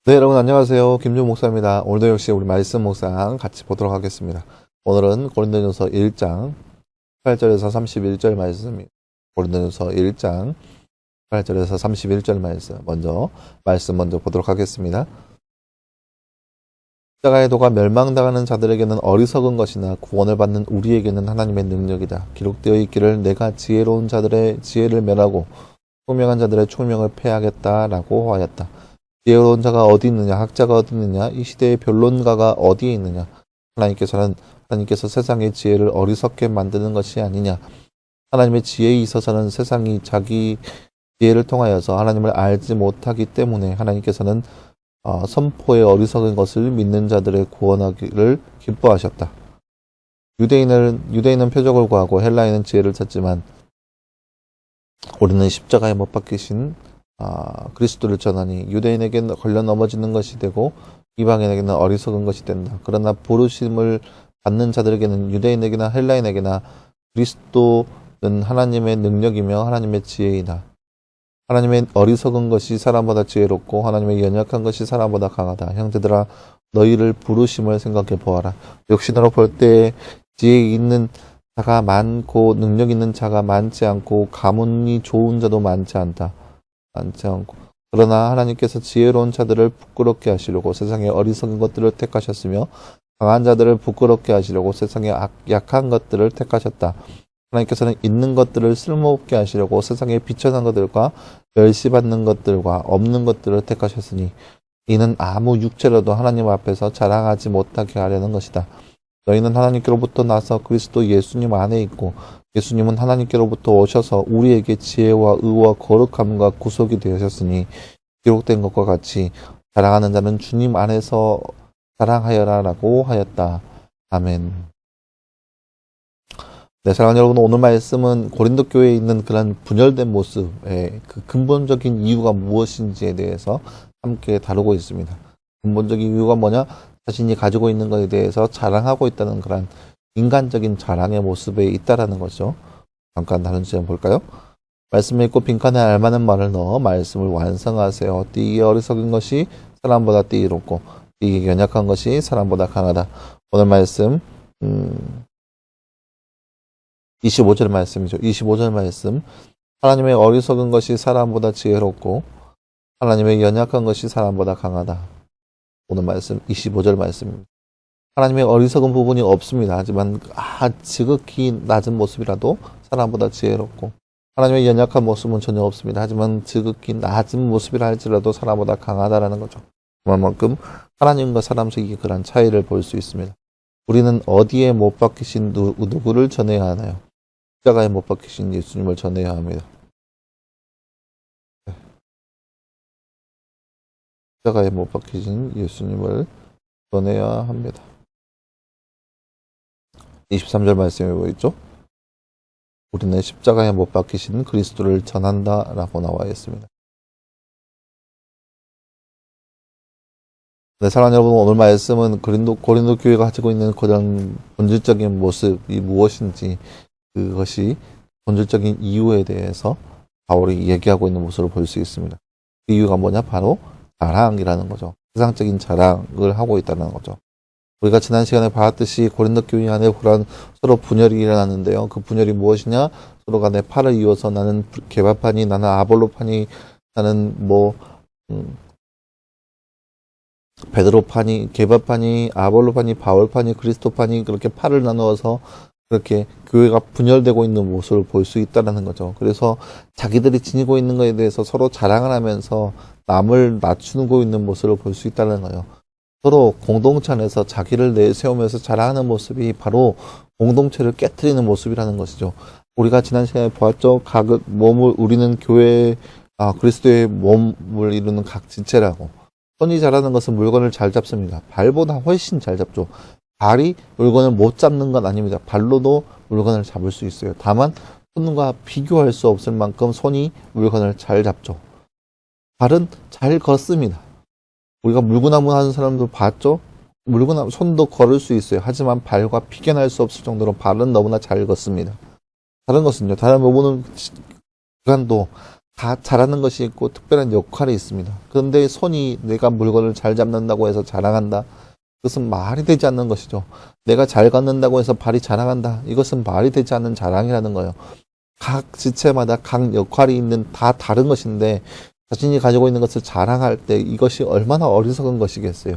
네, 여러분 안녕하세요. 김준 목사입니다. 오늘도 역시 우리 말씀 묵상 같이 보도록 하겠습니다. 오늘은 고린도전서 1장 8절에서 31절 말씀입니다. 고린도전서 1장 8절에서 31절 말씀 먼저 보도록 하겠습니다. 십자가의 도가 멸망당하는 자들에게는 어리석은 것이나 구원을 받는 우리에게는 하나님의 능력이다. 기록되어 있기를 내가 지혜로운 자들의 지혜를 멸하고 총명한 자들의 총명을 패하겠다라고 하였다. 지혜로운 자가 어디 있느냐? 학자가 어디 있느냐? 이 시대의 변론가가 어디에 있느냐? 하나님께서 세상의 지혜를 어리석게 만드는 것이 아니냐? 하나님의 지혜에 있어서는 세상이 자기 지혜를 통하여서 하나님을 알지 못하기 때문에 하나님께서는 선포의 어리석은 것을 믿는 자들의 구원하기를 기뻐하셨다. 유대인은 표적을 구하고 헬라인은 지혜를 찾지만 우리는 십자가에 못 박히신 그리스도를 전하니 유대인에게는 걸려 넘어지는 것이 되고 이방인에게는 어리석은 것이 된다. 그러나 부르심을 받는 자들에게는 유대인에게나 헬라인에게나 그리스도는 하나님의 능력이며 하나님의 지혜이다. 하나님의 어리석은 것이 사람보다 지혜롭고 하나님의 연약한 것이 사람보다 강하다. 형제들아 너희를 부르심을 생각해 보아라. 역시너로 볼 때 지혜 있는 자가 많고 능력 있는 자가 많지 않고 가문이 좋은 자도 많지 않고 그러나 하나님께서 지혜로운 자들을 부끄럽게 하시려고 세상의 어리석은 것들을 택하셨으며 강한 자들을 부끄럽게 하시려고 세상의 약한 것들을 택하셨다. 하나님께서는 있는 것들을 쓸모없게 하시려고 세상의 비천한 것들과 멸시받는 것들과 없는 것들을 택하셨으니 이는 아무 육체로도 하나님 앞에서 자랑하지 못하게 하려는 것이다. 너희는 하나님께로부터 나서 그리스도 예수님 안에 있고 예수님은 하나님께로부터 오셔서 우리에게 지혜와 의와 거룩함과 구속이 되셨으니 기록된 것과 같이 자랑하는 자는 주님 안에서 자랑하여라 라고 하였다. 아멘. 네, 사랑하는 여러분, 오늘 말씀은 고린도 교회에 있는 그런 분열된 모습의 그 근본적인 이유가 무엇인지에 대해서 함께 다루고 있습니다. 근본적인 이유가 뭐냐? 자신이 가지고 있는 것에 대해서 자랑하고 있다는 그런 인간적인 자랑의 모습에 있다라는 거죠. 잠깐 다른 주제 한번 볼까요? 말씀 읽고 빈칸에 알맞는 말을 넣어 말씀을 완성하세요. 띠기 어리석은 것이 사람보다 띠이롭고 띠기 연약한 것이 사람보다 강하다. 오늘 말씀 25절 말씀이죠. 25절 말씀. 하나님의 어리석은 것이 사람보다 지혜롭고 하나님의 연약한 것이 사람보다 강하다. 오늘 말씀 25절 말씀입니다. 하나님의 어리석은 부분이 없습니다. 하지만 지극히 낮은 모습이라도 사람보다 지혜롭고 하나님의 연약한 모습은 전혀 없습니다. 하지만 지극히 낮은 모습이라 할지라도 사람보다 강하다라는 거죠. 그만큼 하나님과 사람 사이의 그런 차이를 볼 수 있습니다. 우리는 어디에 못 박히신 누구를 전해야 하나요? 십자가에 못 박히신 예수님을 전해야 합니다. 십자가에 못 박히신 예수님을 전해야 합니다. 23절 말씀에 보이죠? 우리는 십자가에 못 박히신 그리스도를 전한다 라고 나와 있습니다. 네, 사랑하는 여러분, 오늘 말씀은 고린도 교회가 가지고 있는 그런 본질적인 모습이 무엇인지 그것이 본질적인 이유에 대해서 바울이 얘기하고 있는 모습을 볼 수 있습니다. 그 이유가 뭐냐? 바로 자랑이라는 거죠. 세상적인 자랑을 하고 있다는 거죠. 우리가 지난 시간에 봤듯이 고린도 교회 안에 그런 서로 분열이 일어났는데요. 그 분열이 무엇이냐? 서로 간에 팔을 이어서 나는 게바파니, 나는 아볼로파니, 나는 베드로파니, 게바파니, 아볼로파니, 바울파니, 그리스도파니 그렇게 팔을 나누어서 그렇게 교회가 분열되고 있는 모습을 볼 수 있다는 거죠. 그래서 자기들이 지니고 있는 것에 대해서 서로 자랑을 하면서 남을 낮추고 있는 모습을 볼 수 있다는 거예요. 서로 공동체 안에서 자기를 내세우면서 자랑하는 모습이 바로 공동체를 깨트리는 모습이라는 것이죠. 우리가 지난 시간에 보았죠. 우리는 교회, 그리스도의 몸을 이루는 각 지체라고. 손이 잘하는 것은 물건을 잘 잡습니다. 발보다 훨씬 잘 잡죠. 발이 물건을 못 잡는 건 아닙니다. 발로도 물건을 잡을 수 있어요. 다만 손과 비교할 수 없을 만큼 손이 물건을 잘 잡죠. 발은 잘 걷습니다. 우리가 물구나무 하는 사람도 봤죠? 물구나무, 손도 걸을 수 있어요. 하지만 발과 비견할 수 없을 정도로 발은 너무나 잘 걷습니다. 다른 것은요, 다른 부분은 기관도 다 잘하는 것이 있고 특별한 역할이 있습니다. 그런데 손이 내가 물건을 잘 잡는다고 해서 자랑한다. 그것은 말이 되지 않는 것이죠. 내가 잘 걷는다고 해서 발이 자랑한다. 이것은 말이 되지 않는 자랑이라는 거예요. 각 지체마다 각 역할이 있는 다 다른 것인데 자신이 가지고 있는 것을 자랑할 때 이것이 얼마나 어리석은 것이겠어요.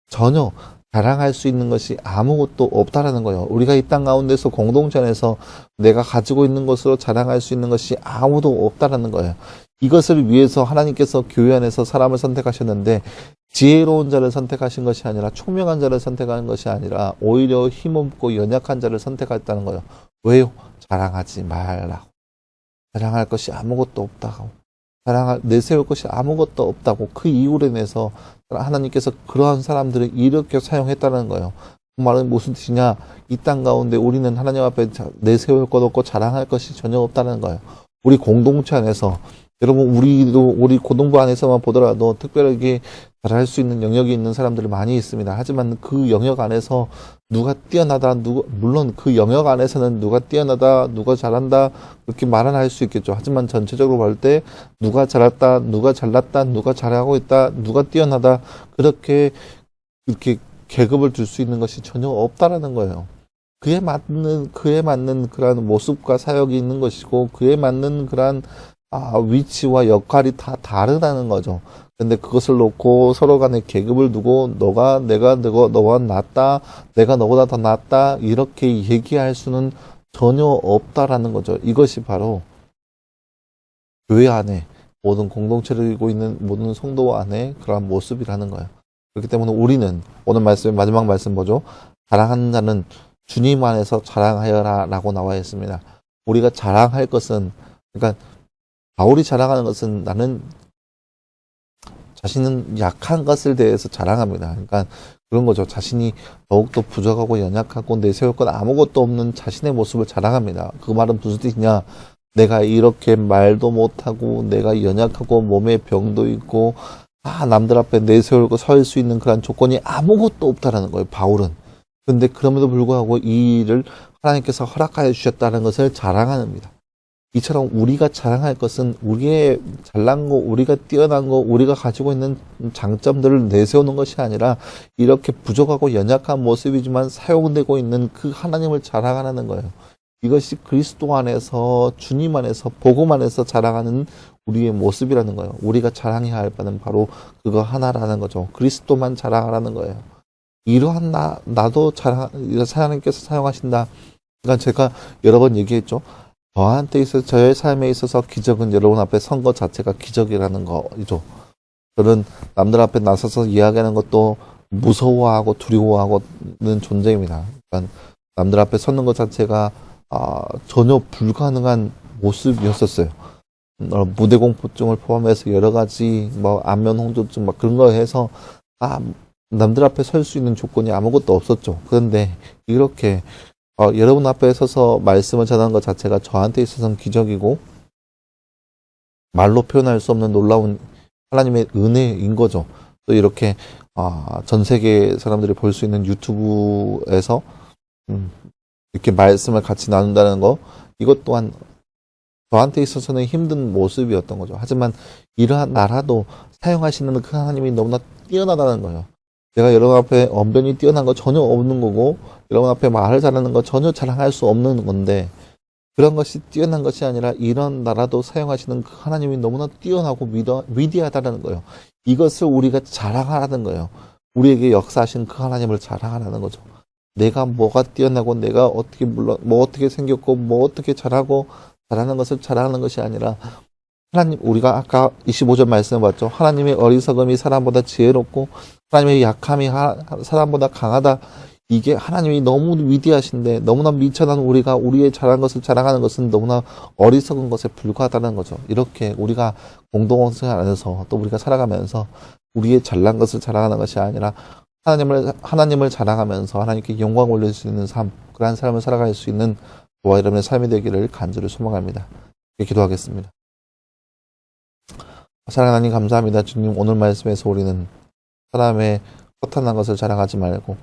전혀 자랑할 수 있는 것이 아무것도 없다라는 거예요. 우리가 이 땅 가운데서 공동체 안에서 내가 가지고 있는 것으로 자랑할 수 있는 것이 아무도 없다라는 거예요. 이것을 위해서 하나님께서 교회 안에서 사람을 선택하셨는데 지혜로운 자를 선택하신 것이 아니라 총명한 자를 선택한 것이 아니라 오히려 힘없고 연약한 자를 선택했다는 거예요. 왜요? 자랑하지 말라고. 자랑할 것이 아무것도 없다고. 내세울 것이 아무것도 없다고. 그 이유로 인해서 하나님께서 그러한 사람들을 이렇게 사용했다는 거예요. 그 말은 무슨 뜻이냐? 이 땅 가운데 우리는 하나님 앞에 내세울 것 없고 자랑할 것이 전혀 없다는 거예요. 우리 공동체 안에서 여러분 우리 고등부 안에서만 보더라도 특별하게 잘할 수 있는 영역이 있는 사람들이 많이 있습니다. 하지만 그 영역 안에서 누가 뛰어나다, 물론 그 영역 안에서는 누가 뛰어나다, 누가 잘한다 그렇게 말은 할 수 있겠죠. 하지만 전체적으로 볼 때 누가 잘했다, 누가 잘났다, 누가 잘하고 있다, 누가 뛰어나다 그렇게 계급을 줄 수 있는 것이 전혀 없다라는 거예요. 그에 맞는 그러한 모습과 사역이 있는 것이고 그에 맞는 그러한 위치와 역할이 다 다르다는 거죠. 근데 그것을 놓고 서로 간에 계급을 두고 너가 낫다, 내가 너보다 더 낫다 이렇게 얘기할 수는 전혀 없다라는 거죠. 이것이 바로 교회 안에 모든 공동체를 이루고 있는 모든 성도 안에 그러한 모습이라는 거예요. 그렇기 때문에 우리는 오늘 말씀의 마지막 말씀 뭐죠? 자랑하는 자는 주님 안에서 자랑하여라 라고 나와 있습니다. 우리가 자랑할 것은 그러니까 바울이 자랑하는 것은 나는 자신은 약한 것을 대해서 자랑합니다. 그러니까 그런 거죠. 자신이 더욱더 부족하고 연약하고 내세울 것 아무것도 없는 자신의 모습을 자랑합니다. 그 말은 무슨 뜻이냐? 내가 이렇게 말도 못하고 내가 연약하고 몸에 병도 있고 남들 앞에 내세우고 설 수 있는 그런 조건이 아무것도 없다라는 거예요. 바울은. 근데 그럼에도 불구하고 이 일을 하나님께서 허락하여 주셨다는 것을 자랑합니다. 이처럼 우리가 자랑할 것은 우리의 잘난 거, 우리가 뛰어난 거, 우리가 가지고 있는 장점들을 내세우는 것이 아니라 이렇게 부족하고 연약한 모습이지만 사용되고 있는 그 하나님을 자랑하는 거예요. 이것이 그리스도 안에서 주님 안에서 복음 안에서 자랑하는 우리의 모습이라는 거예요. 우리가 자랑해야 할 바는 바로 그거 하나라는 거죠. 그리스도만 자랑하라는 거예요. 이러한 나도 하나님께서 사용하신다. 그러니까 제가 여러 번 얘기했죠. 저한테 있어서 저의 삶에 있어서 기적은 여러분 앞에 선 것 자체가 기적이라는 거죠. 저는 남들 앞에 나서서 이야기하는 것도 무서워하고 두려워하고는 존재입니다. 그러니까 남들 앞에 서는 것 자체가 전혀 불가능한 모습이었었어요. 무대 공포증을 포함해서 여러 가지 안면 홍조증 그런 거 해서 남들 앞에 설 수 있는 조건이 아무것도 없었죠. 그런데 이렇게 여러분 앞에 서서 말씀을 전하는 것 자체가 저한테 있어서는 기적이고 말로 표현할 수 없는 놀라운 하나님의 은혜인 거죠. 또 이렇게 전 세계 사람들이 볼 수 있는 유튜브에서 이렇게 말씀을 같이 나눈다는 거 이것 또한 저한테 있어서는 힘든 모습이었던 거죠. 하지만 이러한 나라도 사용하시는 그 하나님이 너무나 뛰어나다는 거예요. 제가 여러분 앞에 언변이 뛰어난 거 전혀 없는 거고 여러분 앞에 말을 잘하는 거 전혀 자랑할 수 없는 건데 그런 것이 뛰어난 것이 아니라 이런 나라도 사용하시는 그 하나님이 너무나 뛰어나고 위대하다는 거예요. 이것을 우리가 자랑하라는 거예요. 우리에게 역사하신 그 하나님을 자랑하라는 거죠. 내가 뭐가 뛰어나고 내가 어떻게 어떻게 생겼고 어떻게 잘하고 잘하는 것을 자랑하는 것이 아니라 하나님, 우리가 아까 25절 말씀을 봤죠. 하나님의 어리석음이 사람보다 지혜롭고 하나님의 약함이 사람보다 강하다. 이게 하나님이 너무 위대하신데 너무나 미천한 우리가 우리의 잘한 것을 자랑하는 것은 너무나 어리석은 것에 불과하다는 거죠. 이렇게 우리가 공동생활 안에서 또 우리가 살아가면서 우리의 잘난 것을 자랑하는 것이 아니라 하나님을 자랑하면서 하나님께 영광 올릴 수 있는 삶, 그러한 삶을 살아갈 수 있는 저와 여러분의 삶이 되기를 간절히 소망합니다. 기도하겠습니다. 사랑하는 하나님 감사합니다. 주님, 오늘 말씀에서 우리는 사람의 허탄한 것을 자랑하지 말고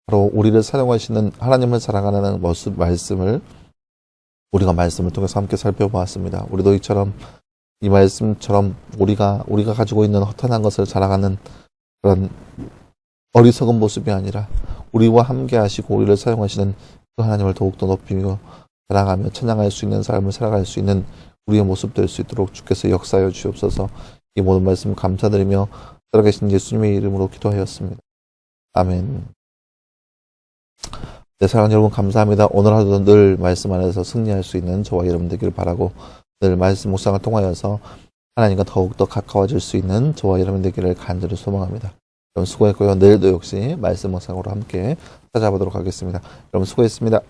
바로 우리를 사용하시는 하나님을 자랑하는 말씀을 우리가 말씀을 통해서 함께 살펴보았습니다. 우리도 이처럼 이 말씀처럼 우리가 가지고 있는 허탄한 것을 자랑하는 그런 어리석은 모습이 아니라 우리와 함께 하시고 우리를 사용하시는 그 하나님을 더욱더 높이며 자랑하며 찬양할 수 있는 삶을 살아갈 수 있는 우리의 모습 될 수 있도록 주께서 역사하여 주옵소서. 이 모든 말씀 감사드리며 살아계신 예수님의 이름으로 기도하였습니다. 아멘. 네, 사랑하는 여러분 감사합니다. 오늘 하루도 늘 말씀 안에서 승리할 수 있는 저와 여러분 되기를 바라고 늘 말씀 묵상을 통하여서 하나님과 더욱더 가까워질 수 있는 저와 여러분 되기를 간절히 소망합니다. 여러분 수고했고요. 내일도 역시 말씀 묵상으로 함께 찾아보도록 하겠습니다. 여러분 수고했습니다.